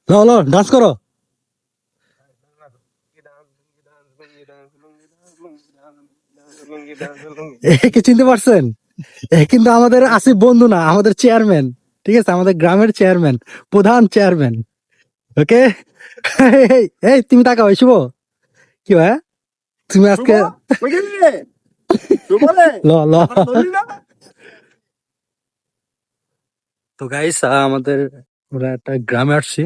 লো লো dance করো। একে চিনতে পারছেন? এ কিন্তু আমাদের আসিফ বন্ধু না, আমাদের চেয়ারম্যান। ঠিক আছে, আমাদের গ্রামের চেয়ারম্যান, প্রধান চেয়ারম্যান। ওকে। এই এই, তুমি তাকাও শুভ, কি ভাই তুমি আজকে ল ল। তো গাইস, আমাদের আমরা একটা গ্রামে আসছি।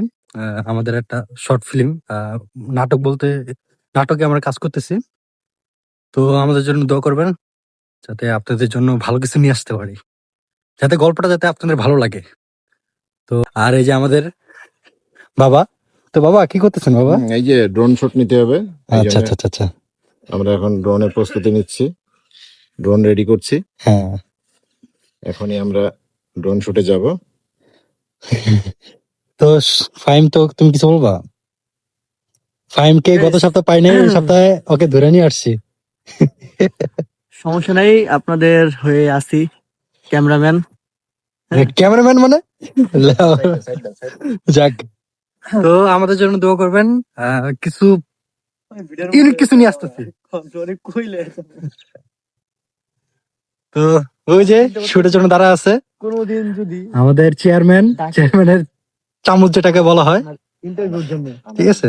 আমাদের একটা শর্ট ফিল্ম, নাটক বলতে নাটকে আমরা কাজ করতেছি। তো আমাদের জন্য দোয়া করবেন, যাতে আপনাদের জন্য ভালো কিছু নিয়ে আসতে পারি, যাতে গল্পটা যাতে আপনাদের ভালো লাগে। তো আর এই যে আমাদের বাবা, তো বাবা কি করতেছেন বাবা? এই যে ড্রোন শুট নিতে হবে, এই আচ্ছা জন্য আচ্ছা আচ্ছা আচ্ছা। আমরা এখন ড্রোনের প্রস্তুতি নিচ্ছি, ড্রোন রেডি করছি। হ্যাঁ। এখনই আমরা ড্রোন শুটে যাব। তো ফাইম, তো তুমি কিছু বলবা? ফাইমকে গত সপ্তাহ পাই নাই, এই সপ্তাহে ওকে ধরে নিয়ে আসছি। সমস্যা নাই, আপনাদের হয়ে আসি ক্যামেরাম্যান। ক্যামেরাম্যান মানে যাক। তো আমাদের জন্য দোয়া করবেন, কিছু ইউনিক কিছু নিয়ে আসতেছি। তো ওই যে শুটের জন্য দাঁড়া আছে কোনোদিন যদি আমাদের চেয়ারম্যানের চামচ যেটাকে বলা হয়, ইন্টারভিউর জন্য ঠিক আছে।